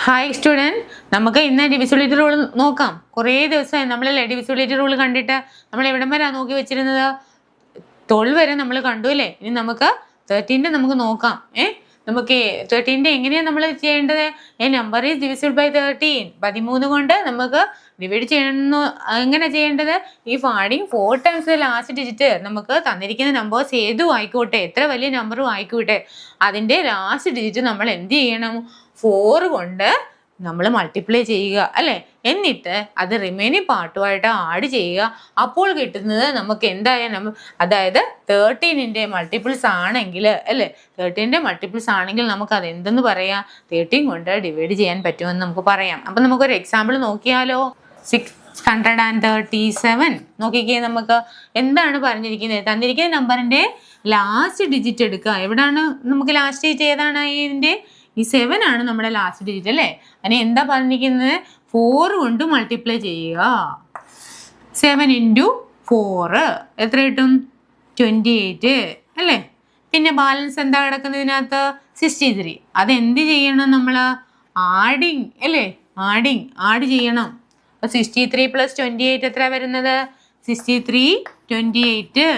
Hi student, നമുക്ക് ഇന്ന് divisibility rule നോക്കാം. കുറേ ദിവസമായി നമ്മളല്ലേ ഡിവിസിബിലിറ്റി റൂൾ കണ്ടിട്ട്. നമ്മൾ എവിടം വരെ നോക്കി വെച്ചിരുന്നത്? 12 വരെ നമ്മൾ കണ്ടു അല്ലേ. ഇനി നമുക്ക് 13 നമുക്ക് നോക്കാം. നമുക്ക് 13 എങ്ങനെയാണ് നമ്മൾ ചെയ്യേണ്ടത്? A number is divisible by 13. 13 കൊണ്ട് നമുക്ക് ഡിവൈഡ് ചെയ്യണമെന്ന് എങ്ങനെ ചെയ്യേണ്ടത്? ഈ ആഡിങ് 4 ടൈംസ് ലാസ്റ്റ് ഡിജിറ്റ് നമുക്ക് തന്നിരിക്കുന്ന നമ്പേഴ്സ് ഏതും ആയിക്കോട്ടെ, എത്ര വലിയ നമ്പറും ആയിക്കോട്ടെ, അതിൻ്റെ ലാസ്റ്റ് ഡിജിറ്റ് നമ്മൾ എന്ത് ചെയ്യണം? 4 കൊണ്ട് നമ്മൾ മൾട്ടിപ്ലൈ ചെയ്യുക അല്ലേ. എന്നിട്ട് അത് റിമൈനിങ് പാർട്ടുമായിട്ട് ആഡ് ചെയ്യുക. അപ്പോൾ കിട്ടുന്നത് നമുക്ക് എന്തായാലും അതായത് 13ൻ്റെ മൾട്ടിപ്പിൾസ് ആണെങ്കിൽ അല്ലേ, 13ൻ്റെ മൾട്ടിപ്പിൾസ് ആണെങ്കിൽ നമുക്ക് അത് എന്തെന്ന് പറയാം? 13 കൊണ്ട് ഡിവൈഡ് ചെയ്യാൻ പറ്റുമെന്ന് നമുക്ക് പറയാം. അപ്പം നമുക്കൊരു എക്സാമ്പിൾ നോക്കിയാലോ. 637 നോക്കിക്കേ. നമുക്ക് എന്താണ് പറഞ്ഞിരിക്കുന്നത്? തന്നിരിക്കുന്ന നമ്പറിൻ്റെ ലാസ്റ്റ് ഡിജിറ്റ് എടുക്കുക. എവിടാണ് നമുക്ക് ലാസ്റ്റ് ഡിജിറ്റ്? ഏതാണ് ഇതിൻ്റെ? ഈ 7 ആണ് നമ്മുടെ ലാസ്റ്റ് ഡിജിറ്റ് അല്ലേ. അതിന് എന്താ പറഞ്ഞിരിക്കുന്നത്? 4 കൊണ്ട് മൾട്ടിപ്ലൈ ചെയ്യുക. 7 × 4 എത്ര കിട്ടും? 28 അല്ലേ. പിന്നെ ബാലൻസ് എന്താ കിടക്കുന്നതിനകത്ത്? 63. അതെന്ത് ചെയ്യണം നമ്മൾ? ആഡിങ് അല്ലേ, ആഡ് ചെയ്യണം. അപ്പോൾ 63 + 28 എത്ര വരുന്നത്? 63 28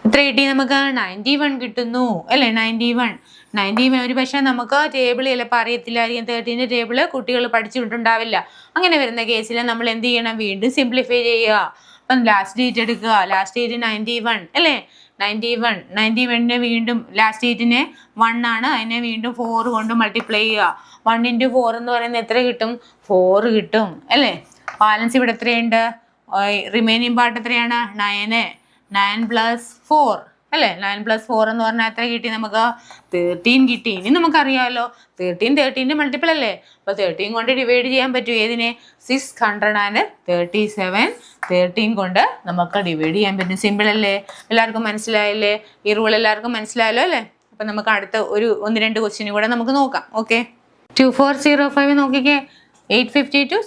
എത്ര കിട്ടി? നമുക്ക് 91 കിട്ടുന്നു അല്ലേ. 91 ഒരു പക്ഷേ നമുക്ക് ടേബിൾ ചിലപ്പോൾ അറിയത്തില്ലായിരിക്കും. 13ൻ്റെ ടേബിൾ കുട്ടികൾ പഠിച്ചിട്ടുണ്ടാവില്ല. അങ്ങനെ വരുന്ന കേസിൽ നമ്മൾ എന്ത് ചെയ്യണം? വീണ്ടും സിംപ്ലിഫൈ ചെയ്യുക. അപ്പം ലാസ്റ്റ് ഡിജിറ്റ് എടുക്കുക. ലാസ്റ്റ് ഡിജിറ്റ് 91 അല്ലേ. 91നെ വീണ്ടും ലാസ്റ്റ് ഡിജിറ്റിനെ 1 ആണ്. അതിനെ വീണ്ടും 4 കൊണ്ട് മൾട്ടിപ്ലൈ ചെയ്യുക. 1 × 4 എന്ന് പറയുന്നത് എത്ര കിട്ടും? 4 കിട്ടും അല്ലേ. ബാലൻസ് ഇവിടെ എത്രയുണ്ട്? റിമൈനിങ് പാർട്ട് എത്രയാണ്? 9 + 4 അല്ലേ. 9 + 4 എന്ന് പറഞ്ഞാൽ എത്ര കിട്ടി നമുക്ക്? 13 കിട്ടി. ഇനി നമുക്കറിയാമല്ലോ 13ൻ്റെ മൾട്ടിപ്പിൾ അല്ലേ. അപ്പോൾ 13 കൊണ്ട് ഡിവൈഡ് ചെയ്യാൻ പറ്റും. ഏതിനെ? 637 13 കൊണ്ട് നമുക്ക് ഡിവൈഡ് ചെയ്യാൻ പറ്റും. സിമ്പിൾ അല്ലേ? എല്ലാവർക്കും മനസ്സിലായില്ലേ? ഈ റൂൾ എല്ലാവർക്കും മനസ്സിലായല്ലോ അല്ലേ. അപ്പം നമുക്ക് അടുത്ത 1-2 ക്വസ്റ്റ്യൻ കൂടെ നമുക്ക് നോക്കാം. ഓക്കെ. 2405 നോക്കിക്കേ. 852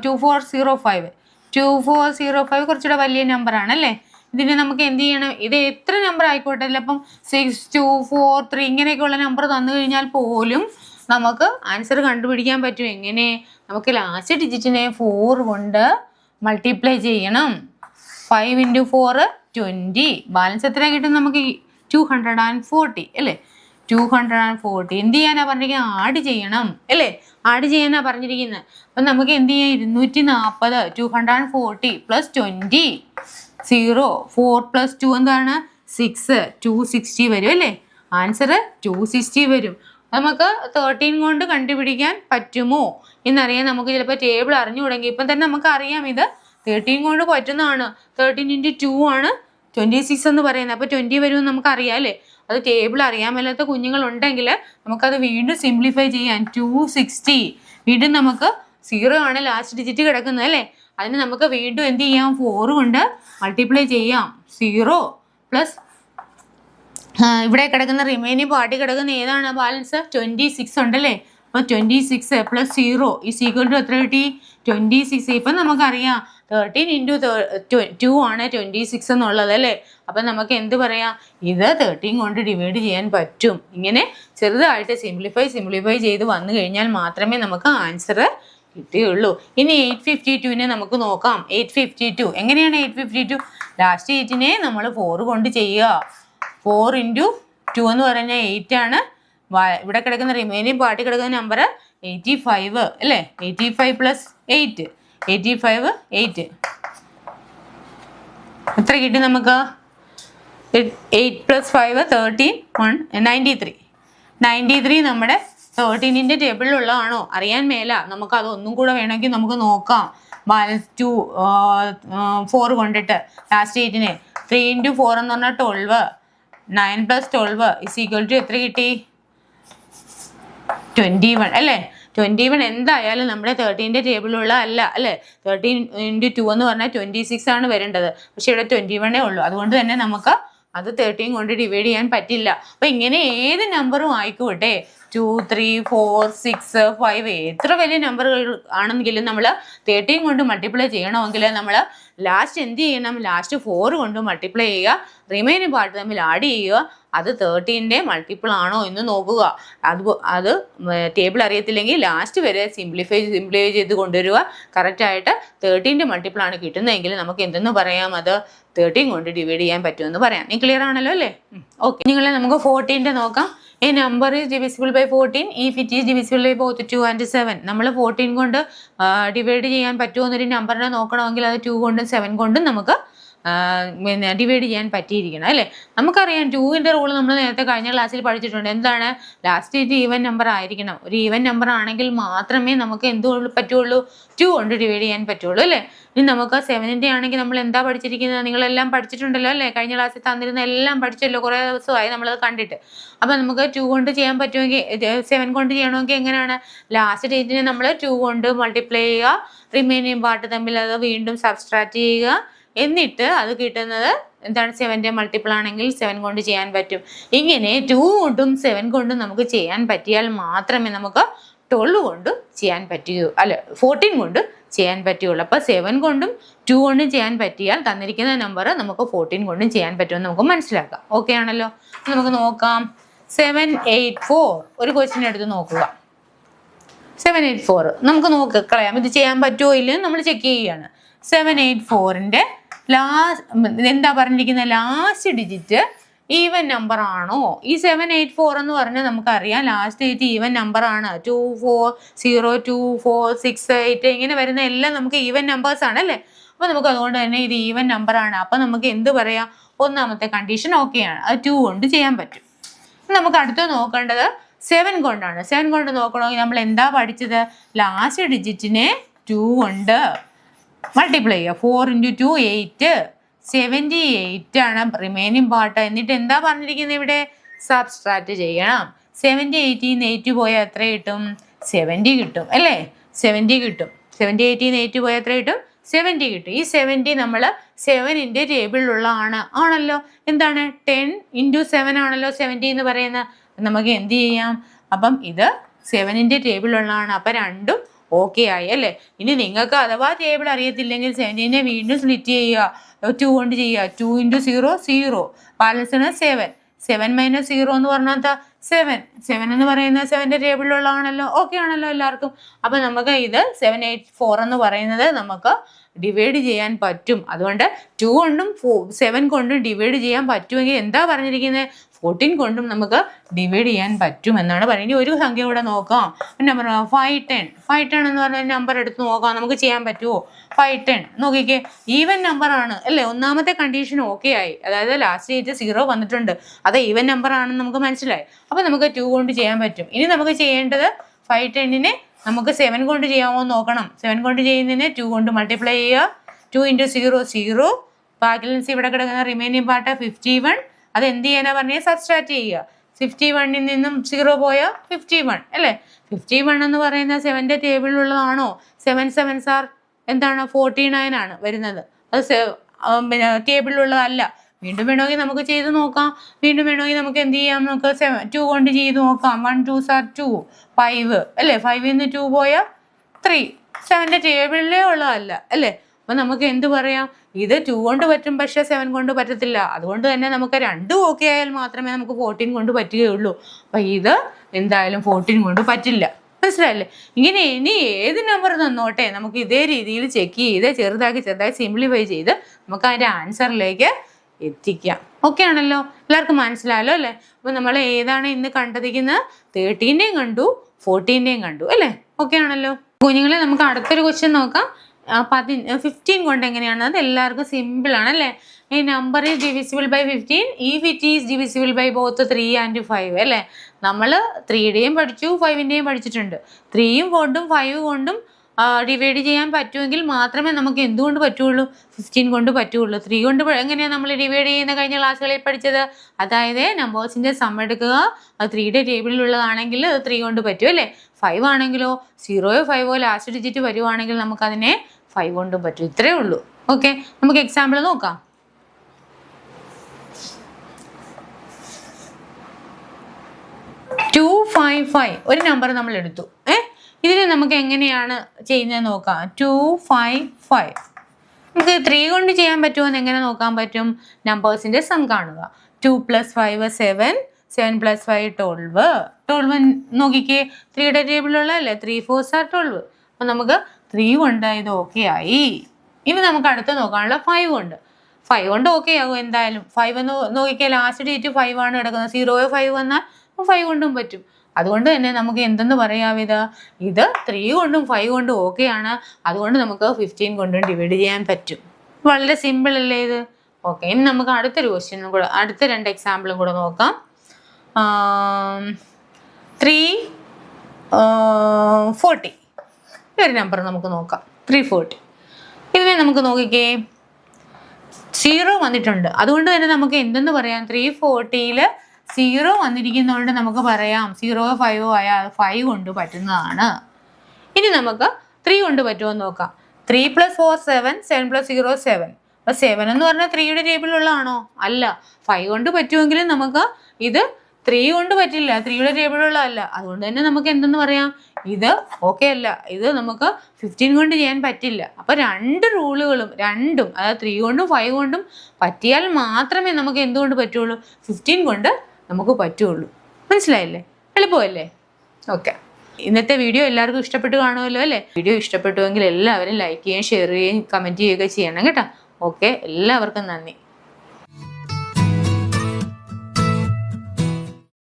2405 2405 കുറച്ചുകൂടെ വലിയ നമ്പറാണ് അല്ലേ. ഇതിനെ നമുക്ക് എന്ത് ചെയ്യണം? ഇത് എത്ര നമ്പർ ആയിക്കോട്ടെ അല്ലേ. അപ്പം 6 2 4 3 ഇങ്ങനെയൊക്കെയുള്ള നമ്പർ തന്നു കഴിഞ്ഞാൽ പോലും നമുക്ക് ആൻസർ കണ്ടുപിടിക്കാൻ പറ്റും. എങ്ങനെ? നമുക്ക് ലാസ്റ്റ് ഡിജിറ്റിനെ 4 കൊണ്ട് മൾട്ടിപ്ലൈ ചെയ്യണം. 5 × 4 20. ബാലൻസ് എത്ര കിട്ടും നമുക്ക്? 240 അല്ലേ. 240 എന്ത് ചെയ്യാനാ പറഞ്ഞിരിക്കുന്നത്? ആഡ് ചെയ്യണം അല്ലേ. ആഡ് ചെയ്യാനാ പറഞ്ഞിരിക്കുന്നത്. അപ്പം നമുക്ക് എന്ത് ചെയ്യാം? 240 240 + 20 0 4 + 2 എന്താണ്? 6 260 വരും അല്ലേ. ആൻസർ 260 വരും. നമുക്ക് 13 കൊണ്ട് കണ്ടുപിടിക്കാൻ പറ്റുമോ എന്നറിയാൻ നമുക്ക് ചിലപ്പോൾ ടേബിൾ അറിഞ്ഞുകൂടെങ്കിൽ ഇപ്പം തന്നെ നമുക്ക് അറിയാം ഇത് 13 കൊണ്ട് പറ്റുന്നതാണ്. 13 × 2 ആണ് 26 എന്ന് പറയുന്നത്. അപ്പോൾ 20 വരുമെന്ന് നമുക്കറിയാം അല്ലേ. അത് ടേബിൾ അറിയാൻ മേലാത്ത കുഞ്ഞുങ്ങളുണ്ടെങ്കിൽ നമുക്കത് വീണ്ടും സിംപ്ലിഫൈ ചെയ്യാം. 260 വീണ്ടും നമുക്ക് 0 ആണ് ലാസ്റ്റ് ഡിജിറ്റ് കിടക്കുന്നത് അല്ലേ. അതിന് നമുക്ക് വീണ്ടും എന്ത് ചെയ്യാം? 4 കൊണ്ട് മൾട്ടിപ്ലൈ ചെയ്യാം. 0 + ഇവിടെ കിടക്കുന്ന റിമൈനിങ് പാർട്ടി കിടക്കുന്ന ഏതാണ് ബാലൻസ്? 26 ഉണ്ടല്ലേ. അപ്പോൾ 26 + 0 = എത്ര കിട്ടി? 26. ഇപ്പം നമുക്കറിയാം 13 × 2 ആണ് 26 എന്നുള്ളത് അല്ലേ. അപ്പം നമുക്ക് എന്ത് പറയാം? ഇത് 13 കൊണ്ട് ഡിവൈഡ് ചെയ്യാൻ പറ്റും. ഇങ്ങനെ ചെറുതായിട്ട് സിംപ്ലിഫൈ ചെയ്ത് വന്നു കഴിഞ്ഞാൽ മാത്രമേ നമുക്ക് ആൻസർ കിട്ടുകയുള്ളൂ. ഇനി 852നെ നമുക്ക് നോക്കാം. 852 എങ്ങനെയാണ്? 852 ലാസ്റ്റ് ഡിജിറ്റിനെ നമ്മൾ 4 കൊണ്ട് ചെയ്യുക. 4 × 2 എന്ന് പറഞ്ഞാൽ 8 ആണ്. ഇവിടെ കിടക്കുന്ന റിമൈനിങ് പാർട്ടി കിടക്കുന്ന നമ്പർ 85 അല്ലേ. 85 + 8 85 8 എത്ര കിട്ടി നമുക്ക്? 8 + 5 13 93 നമ്മുടെ 13ൻ്റെ ടേബിളിലുള്ളതാണോ അറിയാൻ മേല. നമുക്ക് അതൊന്നും കൂടെ വേണമെങ്കിൽ നമുക്ക് നോക്കാം. ബാലൻസ് 4 കൊണ്ടിട്ട് ലാസ്റ്റ് ഡിജിറ്റിനെ 3 × 4 എന്ന് പറഞ്ഞാൽ 12 9 + 12 = എത്ര കിട്ടി? 21 അല്ലേ. 21 എന്തായാലും നമ്മുടെ 13ൻ്റെ ടേബിളിലുള്ള അല്ല അല്ലേ. 13 × 2 എന്ന് പറഞ്ഞാൽ 26 ആണ് വരേണ്ടത്. പക്ഷേ ഇവിടെ 21 ഉള്ളൂ. അതുകൊണ്ട് തന്നെ നമുക്ക് അത് 13 കൊണ്ട് ഡിവൈഡ് ചെയ്യാൻ പറ്റില്ല. അപ്പോൾ ഇങ്ങനെ ഏത് നമ്പറും ആയിക്കോട്ടെ 2 3 4 6 5 എത്ര വലിയ നമ്പറുകൾ ആണെങ്കിലും നമ്മൾ 13 കൊണ്ട് മൾട്ടിപ്ലൈ ചെയ്യണമെങ്കിൽ നമ്മൾ ലാസ്റ്റ് എന്ത് ചെയ്യണം? ലാസ്റ്റ് 4 കൊണ്ട് മൾട്ടിപ്ലൈ ചെയ്യുക, റിമൈനിങ് പാർട്ട് തമ്മിൽ ആഡ് ചെയ്യുക. അത് 13ന്റെ മൾട്ടിപ്പിൾ ആണോ എന്ന് നോക്കുക. അത് ടേബിൾ അറിയത്തില്ലെങ്കിൽ ലാസ്റ്റ് വരെ സിംപ്ലിഫൈ ചെയ്ത് കൊണ്ടുവരിക. കറക്റ്റായിട്ട് 13ന്റെ മൾട്ടിപ്പിൾ ആണ് കിട്ടുന്നതെങ്കിൽ നമുക്ക് എന്തെന്ന് പറയാം? അത് 13 കൊണ്ട് ഡിവൈഡ് ചെയ്യാൻ പറ്റുമെന്ന് പറയാം. നീ ക്ലിയർ ആണല്ലോ അല്ലേ? ഓക്കെ, നിങ്ങളെ നമുക്ക് 14ന്റെ നോക്കാം. A number is divisible by 14 if it is divisible by both 2 and 7. നമ്മൾ 14 കൊണ്ട് ഡിവൈഡ് ചെയ്യാൻ പറ്റുമോ എന്നൊരു നമ്പറിനെ നോക്കണമെങ്കിൽ അത് 2 കൊണ്ടും 7 കൊണ്ടും നമുക്ക് പിന്നെ ഡിവൈഡ് ചെയ്യാൻ പറ്റിയിരിക്കണം അല്ലേ? നമുക്കറിയാം 2ന്റെ റൂൾ നമ്മൾ നേരത്തെ കഴിഞ്ഞ ക്ലാസ്സിൽ പഠിച്ചിട്ടുണ്ട്. എന്താണ്? ലാസ്റ്റ് ഇത് ഈവൻ നമ്പർ ആയിരിക്കണം. ഒരു ഈവൻ നമ്പർ ആണെങ്കിൽ മാത്രമേ നമുക്ക് എന്ത് പറ്റുള്ളൂ? 2 കൊണ്ട് ഡിവൈഡ് ചെയ്യാൻ പറ്റുള്ളൂ അല്ലേ? ഇനി നമുക്ക് 7ന്റെ ആണെങ്കിൽ നമ്മൾ എന്താ പഠിച്ചിരിക്കുന്നത്? നിങ്ങളെല്ലാം പഠിച്ചിട്ടുണ്ടല്ലോ അല്ലേ? കഴിഞ്ഞ ക്ലാസ്സിൽ തന്നിരുന്ന എല്ലാം പഠിച്ചല്ലോ, കുറേ ദിവസമായി നമ്മളത് കണ്ടിട്ട്. അപ്പം നമുക്ക് 2 കൊണ്ട് ചെയ്യാൻ പറ്റുമെങ്കിൽ 7 കൊണ്ട് ചെയ്യണമെങ്കിൽ എങ്ങനെയാണ്? ലാസ്റ്റ് ഡേറ്റിനെ നമ്മൾ 2 കൊണ്ട് മൾട്ടിപ്ലൈ ചെയ്യുക, റിമൈനിങ് പാർട്ട് തമ്മിൽ അത് വീണ്ടും സബ്സ്ട്രാക്ട് ചെയ്യുക. എന്നിട്ട് അത് കിട്ടുന്നത് എന്താണ്? 7ന്റെ മൾട്ടിപ്പിൾ ആണെങ്കിൽ 7 കൊണ്ട് ചെയ്യാൻ പറ്റും. ഇങ്ങനെ 2 കൊണ്ടും 7 കൊണ്ടും നമുക്ക് ചെയ്യാൻ പറ്റിയാൽ മാത്രമേ നമുക്ക് 12 കൊണ്ട് ചെയ്യാൻ പറ്റുകയുള്ളൂ, അല്ല 14 കൊണ്ട് ചെയ്യാൻ പറ്റുകയുള്ളൂ. അപ്പോൾ 7 കൊണ്ടും 2 കൊണ്ടും ചെയ്യാൻ പറ്റിയാൽ തന്നിരിക്കുന്ന നമ്പർ നമുക്ക് 14 കൊണ്ടും ചെയ്യാൻ പറ്റുമെന്ന് നമുക്ക് മനസ്സിലാക്കാം. ഓക്കെ ആണല്ലോ? നമുക്ക് നോക്കാം. 784 ഒരു ക്വസ്റ്റ്യൻ എടുത്ത് നോക്കുക. 784 നമുക്ക് കളയാം. ഇത് ചെയ്യാൻ പറ്റുമോ ഇല്ലെന്ന് നമ്മൾ ചെക്ക് ചെയ്യുകയാണ്. 784ന്റെ എന്താ പറഞ്ഞിരിക്കുന്നത്? ലാസ്റ്റ് ഡിജിറ്റ് ഈവൻ നമ്പർ ആണോ? ഈ 784 എന്ന് പറഞ്ഞാൽ നമുക്കറിയാം ലാസ്റ്റ് ഡിജിറ്റ് ഈവൻ നമ്പർ ആണ്. 2 4 0 2 4 6 8 ഇങ്ങനെ വരുന്ന എല്ലാം നമുക്ക് ഈവൻ നമ്പേഴ്സ് ആണ് അല്ലേ? അപ്പോൾ നമുക്ക് അതുകൊണ്ട് തന്നെ ഇത് ഈവൻ നമ്പർ ആണ്. അപ്പം നമുക്ക് എന്ത് പറയാം? ഒന്നാമത്തെ കണ്ടീഷൻ ഓക്കെയാണ്, അത് 2 കൊണ്ട് ചെയ്യാൻ പറ്റും. നമുക്ക് അടുത്ത് നോക്കേണ്ടത് 7 കൊണ്ടാണ്. 7 കൊണ്ട് നോക്കണമെങ്കിൽ നമ്മൾ എന്താ പഠിച്ചത്? ലാസ്റ്റ് ഡിജിറ്റിനെ 2 കൊണ്ട് മൾട്ടിപ്ലൈ ചെയ്യുക. 4 × 2 8, 78 ആണ് റിമൈനിങ് പാർട്ട്. എന്നിട്ട് എന്താ പറഞ്ഞിരിക്കുന്നത് ഇവിടെ? സബ്സ്ട്രാക്ട് ചെയ്യണം. 78 ന്ന് 8 പോയാൽ എത്ര കിട്ടും? 70 കിട്ടും അല്ലേ? 70 കിട്ടും. 78 ന്ന് 8 പോയാൽ എത്ര കിട്ടും? 70 കിട്ടും. ഈ 70 നമ്മൾ 7ന്റെ ടേബിളിലുള്ള ആണല്ലോ. എന്താണ്? 10 × 7 ആണല്ലോ 70 എന്ന് പറയുന്നത്. നമുക്ക് എന്ത് ചെയ്യാം? അപ്പം ഇത് 7ന്റെ ടേബിളിലുള്ളതാണ്. അപ്പം രണ്ടും ഓക്കെ ആയി അല്ലേ? ഇനി നിങ്ങൾക്ക് അഥവാ ടേബിൾ അറിയത്തില്ലെങ്കിൽ 70നെ വീണ്ടും സ്പ്ലിറ്റ് ചെയ്യുക, 2 കൊണ്ട് ചെയ്യുക. 2 × 0 0, ബാലൻസിന് 7. 7 - 0 എന്ന് പറഞ്ഞാൽ 7 എന്ന് പറയുന്നത് 7ന്റെ ടേബിളിലുള്ളതാണല്ലോ. ഓക്കെ ആണല്ലോ എല്ലാവർക്കും? അപ്പം നമുക്ക് ഇത് 784 എന്ന് പറയുന്നത് നമുക്ക് ഡിവൈഡ് ചെയ്യാൻ പറ്റും. അതുകൊണ്ട് 2 കൊണ്ടും 7 കൊണ്ടും ഡിവൈഡ് ചെയ്യാൻ പറ്റുമെങ്കിൽ എന്താ പറഞ്ഞിരിക്കുന്നത്? 14 കൊണ്ടും നമുക്ക് ഡിവൈഡ് ചെയ്യാൻ പറ്റും എന്നാണ് പറയുന്നത്. ഒരു സംഖ്യ കൂടെ നോക്കാം. നമ്പർ 510 എന്ന് പറഞ്ഞ നമ്പർ എടുത്ത് നോക്കാം. നമുക്ക് ചെയ്യാൻ പറ്റുമോ? 510 നോക്കിക്കേ, ഈവൻ നമ്പർ ആണ് അല്ലേ? ഒന്നാമത്തെ കണ്ടീഷൻ ഓക്കെ ആയി, അതായത് ലാസ്റ്റ് ഡേറ്റ് 0 വന്നിട്ടുണ്ട്, അത് ഈവൻ നമ്പർ ആണെന്ന് നമുക്ക് മനസ്സിലായി. അപ്പം നമുക്ക് 2 കൊണ്ട് ചെയ്യാൻ പറ്റും. ഇനി നമുക്ക് ചെയ്യേണ്ടത് 510നെ നമുക്ക് 7 കൊണ്ട് ചെയ്യാമോ നോക്കണം. 7 കൊണ്ട് ചെയ്യുന്നതിന് 2 കൊണ്ട് മൾട്ടിപ്ലൈ ചെയ്യുക. 2 × 0 0, ബാലൻസ് ഇവിടെ കിടക്കുന്ന റിമൈനിങ് പാർട്ട് 51. അത് എന്ത് ചെയ്യാനാ പറഞ്ഞാൽ? സബ്സ്ട്രാക്ട് ചെയ്യുക. 51ൽ നിന്നും 0 പോയാൽ 51 അല്ലേ? 51 എന്ന് പറയുന്നത് 7ന്റെ ടേബിളിലുള്ളതാണോ? 7 7s are എന്താണ്? 49 ആണ് വരുന്നത്. അത് പിന്നെ ടേബിളിലുള്ളതല്ല. വീണ്ടും വേണമെങ്കിൽ നമുക്ക് ചെയ്ത് നോക്കാം. വീണ്ടും വേണമെങ്കിൽ നമുക്ക് എന്ത് ചെയ്യാം? നമുക്ക് 2 കൊണ്ട് ചെയ്ത് നോക്കാം. 1 2s are 2, 5 അല്ലേ? 5ൽ നിന്ന് 2 പോയാൽ 3. 7ന്റെ ടേബിളിലേ ഉള്ളതല്ല അല്ലേ? അപ്പം നമുക്ക് എന്ത് പറയാം? ഇത് 2 കൊണ്ട് പറ്റും, പക്ഷേ 7 കൊണ്ട് പറ്റത്തില്ല. അതുകൊണ്ട് തന്നെ നമുക്ക് 2 ഓക്കെ ആയാൽ മാത്രമേ നമുക്ക് 14 കൊണ്ട് പറ്റുകയുള്ളൂ. അപ്പം ഇത് എന്തായാലും 14 കൊണ്ട് പറ്റില്ല. മനസ്സിലായില്ലേ? ഇങ്ങനെ ഇനി ഏത് നമ്പർ തന്നോട്ടെ നമുക്ക് ഇതേ രീതിയിൽ ചെക്ക് ചെയ്ത് ചെറുതാക്കി സിംപ്ലിഫൈ ചെയ്ത് നമുക്ക് അതിൻ്റെ ആൻസറിലേക്ക് എത്തിക്കാം. ഓക്കെ ആണല്ലോ? എല്ലാവർക്കും മനസ്സിലായല്ലോ അല്ലേ? അപ്പം നമ്മൾ ഏതാണ് ഇന്ന് കണ്ടതിരിക്കുന്നത്? 13ന്റെയും കണ്ടു, 14ന്റെയും കണ്ടു അല്ലേ? ഓക്കെ ആണല്ലോ കുഞ്ഞുങ്ങളെ? നമുക്ക് അടുത്തൊരു ക്വസ്റ്റ്യൻ നോക്കാം. 15 കൊണ്ട് എങ്ങനെയാണ്? അത് എല്ലാവർക്കും സിമ്പിൾ ആണ് അല്ലേ? ഈ number is divisible by 15 if it is divisible by both 3 and 5 അല്ലേ? നമ്മൾ 3യുടെയും പഠിച്ചു, 5ന്റെയും പഠിച്ചിട്ടുണ്ട്. 3യും കൊണ്ടും 5 കൊണ്ടും ഡിവൈഡ് ചെയ്യാൻ പറ്റുമെങ്കിൽ മാത്രമേ നമുക്ക് എന്തുകൊണ്ട് പറ്റുള്ളൂ? 15 കൊണ്ട് പറ്റുള്ളൂ. 3 കൊണ്ട് എങ്ങനെയാണ് നമ്മൾ ഡിവൈഡ് ചെയ്യുന്ന കഴിഞ്ഞ ക്ലാസ്സുകളിൽ പഠിച്ചത്? അതായത് നമ്പേഴ്സിൻ്റെ സം എടുക്കുക, അത് 3യുടെ ടേബിളിലുള്ളതാണെങ്കിൽ അത് 3 കൊണ്ട് പറ്റും അല്ലേ? 5 ആണെങ്കിലോ 0യോ 5ഓ ലാസ്റ്റ് ഡിജിറ്റ് വരുവാണെങ്കിൽ നമുക്കതിനെ 5 കൊണ്ടും പറ്റും. ഇത്രയേ ഉള്ളൂ. ഓക്കെ, നമുക്ക് എക്സാമ്പിൾ നോക്കാം. 2 5 5 5 ഒരു നമ്പർ നമ്മൾ എടുത്തു. ഇതിന് നമുക്ക് എങ്ങനെയാണ് ചെയ്യുന്നത് നോക്കാം. 2 5 5 നമുക്ക് 3 കൊണ്ട് ചെയ്യാൻ പറ്റുമോ എന്ന് എങ്ങനെ നോക്കാൻ പറ്റും? നമ്പേഴ്സിന്റെ സം കാണുക. 2 + 5 7, 7 + 5 12. 12 നോക്കിക്കേ, 3യുടെ ടേബിളിലുള്ളതല്ലേ, 3 4s are 12. അപ്പം നമുക്ക് 3 കൊണ്ട് ഇത് ഓക്കെ ആയി. ഇനി നമുക്ക് അടുത്ത് നോക്കാനുള്ള 5 കൊണ്ട്. 5 കൊണ്ട് ഓക്കെ ആകും എന്തായാലും. 5 എന്ന് നോക്കിയാൽ ലാസ്റ്റ് ഡേറ്റ് 5 ആണ് കിടക്കുന്നത്. 0 5 വന്നാൽ 5 കൊണ്ടും പറ്റും. അതുകൊണ്ട് തന്നെ നമുക്ക് എന്തെന്ന് പറയാം, ഇത് 3 കൊണ്ടും 5 കൊണ്ടും ഓക്കെ ആണ്. അതുകൊണ്ട് നമുക്ക് 15 കൊണ്ടും ഡിവൈഡ് ചെയ്യാൻ പറ്റും. വളരെ സിമ്പിൾ അല്ലേ ഇത്? ഓക്കെ, ഇനി നമുക്ക് അടുത്തൊരു ക്വസ്റ്റ്യനും കൂടെ, അടുത്ത 2 എക്സാമ്പിളും കൂടെ നോക്കാം. 3 40 ഈ ഒരു നമ്പർ നമുക്ക് നോക്കാം. 340 ഇതിനെ നമുക്ക് നോക്കിക്കേ, 0 വന്നിട്ടുണ്ട്. അതുകൊണ്ട് തന്നെ നമുക്ക് എന്തെന്ന് പറയാം, 340 0 വന്നിരിക്കുന്നതുകൊണ്ട് നമുക്ക് പറയാം 0 5 ആയാൽ 5 കൊണ്ട് പറ്റുന്നതാണ്. ഇനി നമുക്ക് 3 കൊണ്ട് പറ്റുമോ എന്ന് നോക്കാം. 3 + 4 7, 7 + 0 7. അപ്പൊ 7 എന്ന് പറഞ്ഞാൽ 3യുടെ ടേബിളിലുള്ളതാണോ? അല്ല. 5 കൊണ്ട് പറ്റുമെങ്കിലും നമുക്ക് ഇത് 3 കൊണ്ട് പറ്റില്ല, 3യുടെ ടേബിളുള്ളതല്ല. അതുകൊണ്ട് തന്നെ നമുക്ക് എന്തെന്ന് പറയാം, ഇത് ഓക്കെ അല്ല, ഇത് നമുക്ക് 15 കൊണ്ട് ചെയ്യാൻ പറ്റില്ല. അപ്പൊ 2 റൂളുകളും രണ്ടും, അതായത് 3 കൊണ്ടും 5 കൊണ്ടും പറ്റിയാൽ മാത്രമേ നമുക്ക് എന്തുകൊണ്ട് പറ്റുള്ളൂ, 15 കൊണ്ട് നമുക്ക് പറ്റുള്ളൂ. മനസ്സിലായില്ലേ? എളുപ്പമല്ലേ? ഓക്കെ, ഇന്നത്തെ വീഡിയോ എല്ലാവർക്കും ഇഷ്ടപ്പെട്ടു കാണുമല്ലോ അല്ലേ? വീഡിയോ ഇഷ്ടപ്പെട്ടുവെങ്കിൽ എല്ലാവരും ലൈക്ക് ചെയ്യുകയും ഷെയർ ചെയ്യുകയും കമൻറ്റ് ചെയ്യുകയൊക്കെ ചെയ്യണം കേട്ടോ. ഓക്കെ, എല്ലാവർക്കും നന്ദി.